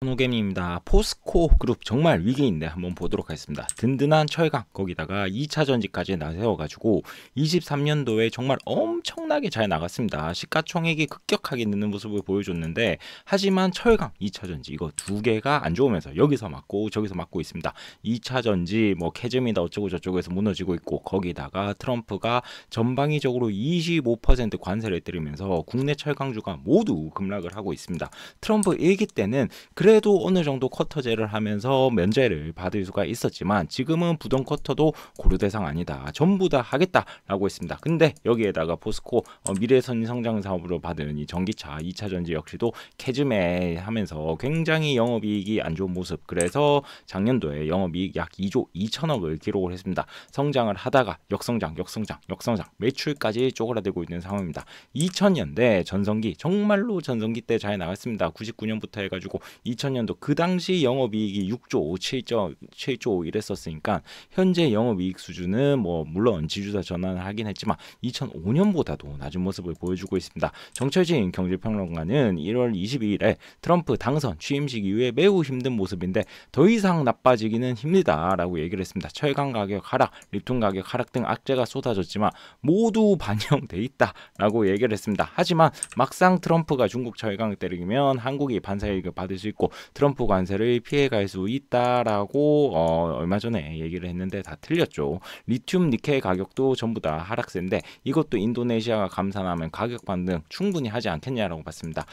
노겜입니다. 포스코 그룹 정말 위기인데 한번 보도록 하겠습니다. 든든한 철강 거기다가 2차 전지까지 나세워가지고 23년도에 정말 엄청나게 잘 나갔습니다. 시가총액이 급격하게 느는 모습을 보여줬는데 하지만 철강 2차 전지 이거 두 개가 안 좋으면서 여기서 맞고 저기서 맞고 있습니다. 2차 전지 뭐 캐즘이다 어쩌고 저쩌고해서 무너지고 있고 거기다가 트럼프가 전방위적으로 25% 관세를 때리면서 국내 철강주가 모두 급락을 하고 있습니다. 트럼프 일기 때는 그래도 어느 정도 쿼터제를 하면서 면제를 받을 수가 있었지만 지금은 부동 쿼터도 고려 대상 아니다. 전부 다 하겠다라고 했습니다. 근데 여기에다가 포스코 미래선 성장 사업으로 받은 이 전기차 2차 전지 역시도 캐즘에 하면서 굉장히 영업이익이 안 좋은 모습. 그래서 작년도에 영업이익 약 2조 2천억을 기록을 했습니다. 성장을 하다가 역성장 매출까지 쪼그라들고 있는 상황입니다. 2000년대 전성기 정말로 전성기 때 잘 나갔습니다. 99년부터 해가지고 2000년도 그 당시 영업이익이 6조 7조 이랬었으니까 현재 영업이익 수준은 뭐 물론 지주사 전환을 하긴 했지만 2005년보다도 낮은 모습을 보여주고 있습니다. 정철진 경제평론가는 1월 22일에 트럼프 당선 취임식 이후에 매우 힘든 모습인데 더 이상 나빠지기는 힘들다라고 얘기를 했습니다. 철강 가격 하락, 리튬 가격 하락 등 악재가 쏟아졌지만 모두 반영돼 있다라고 얘기를 했습니다. 하지만 막상 트럼프가 중국 철강을 때리면 한국이 반사이익을 받을 수 있고 트럼프 관세를 피해갈 수 있다라고 얼마 전에 얘기를 했는데 다 틀렸죠. 리튬 니켈 가격도 전부 다 하락세인데 이것도 인도네시아가 감산하면 가격 반등 충분히 하지 않겠냐라고 봤습니다.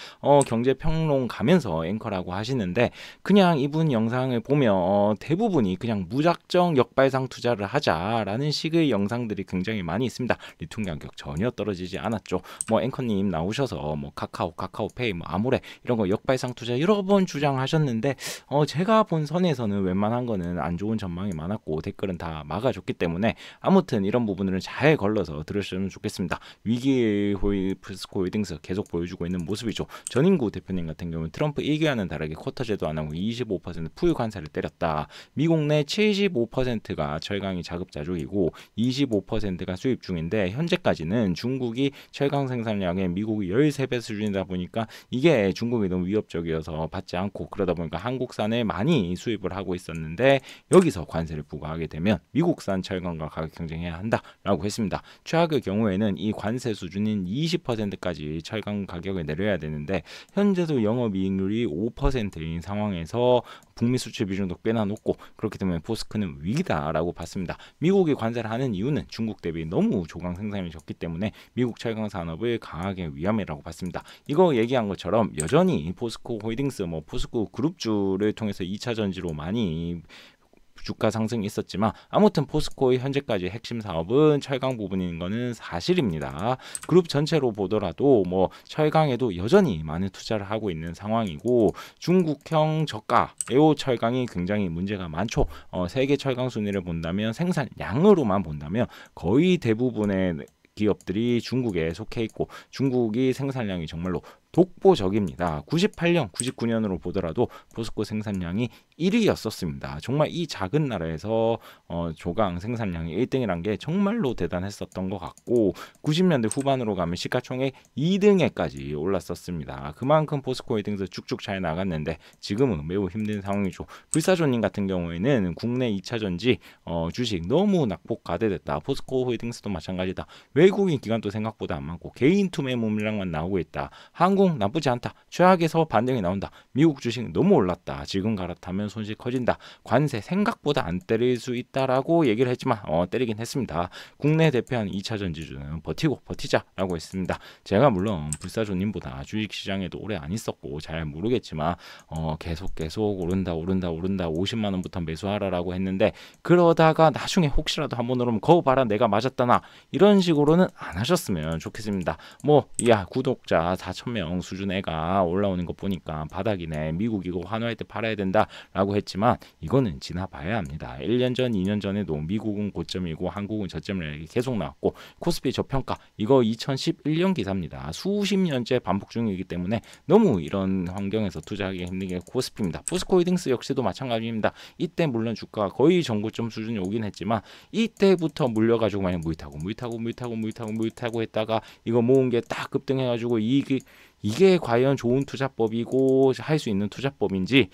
경제평론 가면서 앵커라고 하시는데 그냥 이분 영상을 보면 대부분이 그냥 무작정 역발상 투자를 하자라는 식의 영상들이 굉장히 많이 있습니다. 리튬 가격 전혀 떨어지지 않았죠. 뭐 앵커님 나오셔서 뭐 카카오페이, 뭐 아모레 이런 거 역발상 투자 여러 번 주장하셨는데 제가 본 선에서는 웬만한 거는 안 좋은 전망이 많았고 댓글은 다 막아줬기 때문에 아무튼 이런 부분을 잘 걸러서 들으시면 좋겠습니다. 위기 포스코 홀딩스 계속 보여주고 있는 모습이죠. 전인구 대표님 같은 경우는 트럼프 1기와는 다르게 쿼터제도 안 하고 25% 푸유 관세를 때렸다. 미국 내 75%가 철강이 자급자족이고 25%가 수입 중인데 현재까지는 중국이 철강 생산량의 미국이 13배 수준이다 보니까 이게 중국이 너무 위협적이어서 받지 않고 그러다 보니까 한국산을 많이 수입을 하고 있었는데 여기서 관세를 부과하게 되면 미국산 철강과 가격 경쟁해야 한다라고 했습니다. 최악의 경우에는 이 관세 수준인 20%까지 철강 가격을 내려야 되는데 현재도 영업이익률이 5%인 상황에서 북미 수출 비중도 꽤나 높고 그렇기 때문에 포스코는 위기다라고 봤습니다. 미국이 관세를 하는 이유는 중국 대비 너무 조강 생산이 적기 때문에 미국 철강 산업을 강하게 위험이라고 봤습니다. 이거 얘기한 것처럼 여전히 포스코 홀딩스, 뭐 포스코 그룹주를 통해서 2차 전지로 많이 주가 상승이 있었지만 아무튼 포스코의 현재까지 핵심 사업은 철강 부분인 거는 사실입니다. 그룹 전체로 보더라도 뭐 철강에도 여전히 많은 투자를 하고 있는 상황이고 중국형 저가 에오 철강이 굉장히 문제가 많죠. 세계 철강 순위를 본다면 생산량으로만 본다면 거의 대부분의 기업들이 중국에 속해 있고 중국이 생산량이 정말로 독보적입니다. 98년, 99년으로 보더라도 포스코 생산량이 1위였었습니다. 정말 이 작은 나라에서 조강 생산량이 1등이란 게 정말로 대단했었던 것 같고 90년대 후반으로 가면 시가총액 2등에까지 올랐었습니다. 그만큼 포스코 홀딩스 쭉쭉 잘 나갔는데 지금은 매우 힘든 상황이죠. 불사조님 같은 경우에는 국내 2차 전지 주식 너무 낙폭 가대됐다. 포스코 홀딩스도 마찬가지다. 외국인 기관도 생각보다 안 많고 개인 투매 물량만 나오고 있다. 항공 나쁘지 않다. 최악에서 반등이 나온다. 미국 주식 너무 올랐다. 지금 갈아타면 손실 커진다. 관세 생각보다 안 때릴 수 있다라고 얘기를 했지만 때리긴 했습니다. 국내 대표한 2차 전지주는 버티자라고 했습니다. 제가 물론 불사조님보다 주식시장에도 오래 안 있었고 잘 모르겠지만 계속 오른다 50만 원부터 매수하라라고 했는데 그러다가 나중에 혹시라도 한번 오르면 거우 봐라 내가 맞았다나 이런 식으로는 안 하셨으면 좋겠습니다. 뭐 구독자 4,000명 수준 애가 올라오는 거 보니까 바닥이네. 미국이고 환호할 때 팔아야 된다라고 했지만 이거는 지나봐야 합니다. 1년 전, 2년 전에도 미국은 고점이고 한국은 저점을 계속 나왔고 코스피 저평가 이거 2011년 기사입니다. 수십 년째 반복 중이기 때문에 너무 이런 환경에서 투자하기 힘든 게 코스피입니다. 포스코 홀딩스 역시도 마찬가지입니다. 이때 물론 주가가 거의 전고점 수준이 오긴 했지만 이때부터 물려가지고 만약 물 타고 했다가 이거 모은 게 딱 급등해가지고 이익이 이게 과연 좋은 투자법이고 할 수 있는 투자법인지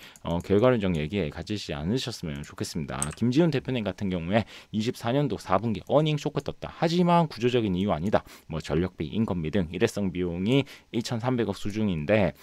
결과론적 얘기에 가지지 않으셨으면 좋겠습니다. 김지훈 대표님 같은 경우에 24년도 4분기 어닝 쇼크 떴다. 하지만 구조적인 이유 아니다. 뭐 전력비, 인건비 등 일회성 비용이 2,300억 수준인데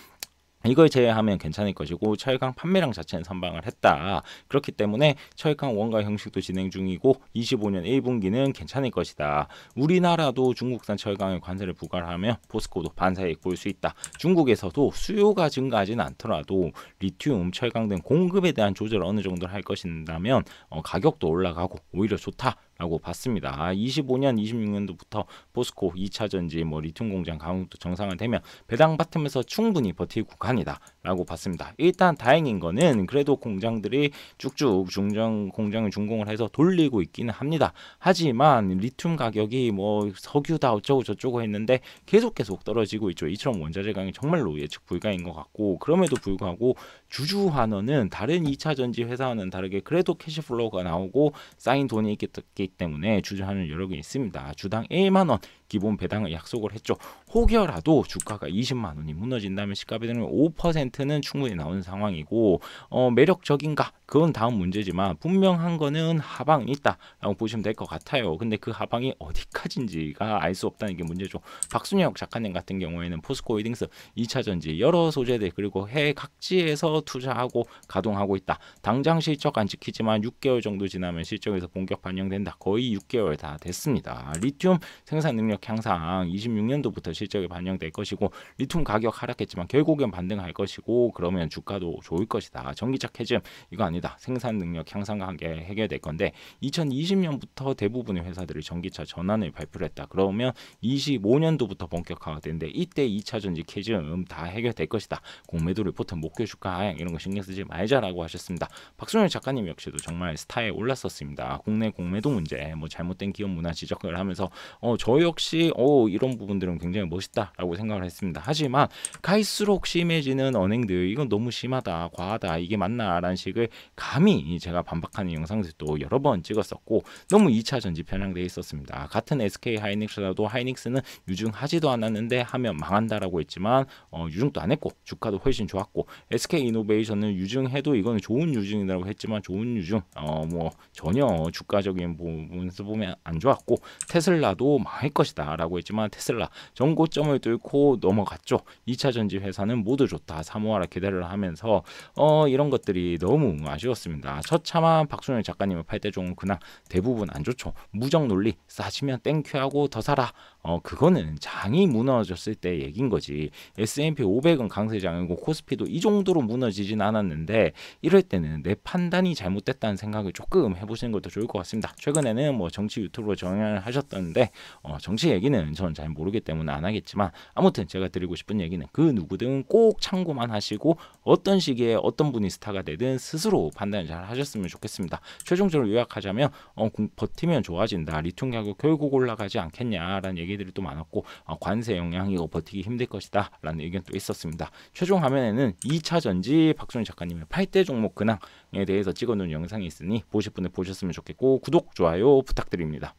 이걸 제외하면 괜찮을 것이고 철강 판매량 자체는 선방을 했다. 그렇기 때문에 철강 원가 형식도 진행 중이고 25년 1분기는 괜찮을 것이다. 우리나라도 중국산 철강에 관세를 부과하면 포스코도 반사이익 볼 수 있다. 중국에서도 수요가 증가하지는 않더라도 리튬, 철강 등 공급에 대한 조절을 어느 정도 할 것인다면 가격도 올라가고 오히려 좋다. 라고 봤습니다. 25년, 26년도부터 포스코 2차 전지, 리튬 공장 가동도 정상화되면 배당 받으면서 충분히 버틸 구간이다. 라고 봤습니다. 일단 다행인 거는 그래도 공장들이 쭉쭉 공장을 준공을 해서 돌리고 있기는 합니다. 하지만 리튬 가격이 석유다 어쩌고 저쩌고 했는데 계속 떨어지고 있죠. 이처럼 원자재 강이 정말로 예측 불가인 것 같고, 그럼에도 불구하고 주주환원은 다른 2차 전지 회사와는 다르게 그래도 캐시플로우가 나오고 쌓인 돈이 있기 때문에 주주환원 여러 개 있습니다. 주당 1만원 기본 배당을 약속을 했죠. 혹여라도 주가가 20만 원이 무너진다면 시가 배당률 5%는 충분히 나오는 상황이고, 매력적인가? 그건 다음 문제지만 분명한 거는 하방이 있다라고 보시면 될 것 같아요. 근데 그 하방이 어디까지인지가 알 수 없다는 게 문제죠. 박순혁 작가님 같은 경우에는 포스코 홀딩스 2차 전지 여러 소재들 그리고 해외 각지에서 투자하고 가동하고 있다. 당장 실적 안 지키지만 6개월 정도 지나면 실적에서 본격 반영된다. 거의 6개월 다 됐습니다. 리튬 생산 능력 향상 26년도부터 실적에 반영될 것이고, 리튬 가격 하락했지만 결국엔 반등할 것이고, 그러면 주가도 좋을 것이다. 전기차 캐즘 이거 아니다. 생산 능력 향상과 함께 해결될 건데 2020년부터 대부분의 회사들이 전기차 전환을 발표를 했다. 그러면 25년도부터 본격화가 되는데 이때 2차 전지 캐즘 다 해결될 것이다. 공매도 리포트 목표 주가 하향 이런 거 신경 쓰지 말자라고 하셨습니다. 박순영 작가님 역시도 정말 스타에 올랐었습니다. 국내 공매도 문제, 잘못된 기업 문화 지적을 하면서 저 역시 이런 부분들은 굉장히 멋있다라고 생각을 했습니다. 하지만 갈수록 심해지는 언행들, 이건 너무 심하다, 과하다, 이게 맞나라는 식을 감히 제가 반박하는 영상들도 여러 번 찍었었고, 너무 2차 전지 편향되어 있었습니다. 같은 SK 하이닉스라도 하이닉스는 유증하지도 않았는데 하면 망한다라고 했지만 유증도 안 했고 주가도 훨씬 좋았고, SK 이노베이션은 유증해도 이거는 좋은 유증이라고 했지만 좋은 유증 전혀 주가적인 부분에서 보면 안 좋았고, 테슬라도 망할 것이다 라고 했지만 테슬라 전고점을 뚫고 넘어갔죠. 2차 전지 회사는 모두 좋다, 사모하라 기대를 하면서 이런 것들이 너무 아쉬웠습니다. 처참한 박순영 작가님의 8대 종은 그냥 대부분 안 좋죠. 무적 논리, 싸지면 땡큐하고 더 사라, 그거는 장이 무너졌을 때 얘긴 거지. S&P 500은 강세장이고 코스피도 이 정도로 무너지진 않았는데, 이럴 때는 내 판단이 잘못됐다는 생각을 조금 해보시는 것도 좋을 것 같습니다. 최근에는 정치 유튜브로 정연을 하셨던데 정치 얘기는 전 잘 모르기 때문에 안 하겠지만, 아무튼 제가 드리고 싶은 얘기는 그 누구든 꼭 참고만 하시고 어떤 시기에 어떤 분이 스타가 되든 스스로 판단을 잘 하셨으면 좋겠습니다. 최종적으로 요약하자면 버티면 좋아진다, 리튬 가격 결국 올라가지 않겠냐라는 얘기들이 또 많았고, 관세 영향 이거 버티기 힘들 것이다 라는 의견도 있었습니다. 최종 화면에는 2차 전지 박순희 작가님의 8대 종목 근황에 대해서 찍어놓은 영상이 있으니 보실 분들 보셨으면 좋겠고, 구독, 좋아요 부탁드립니다.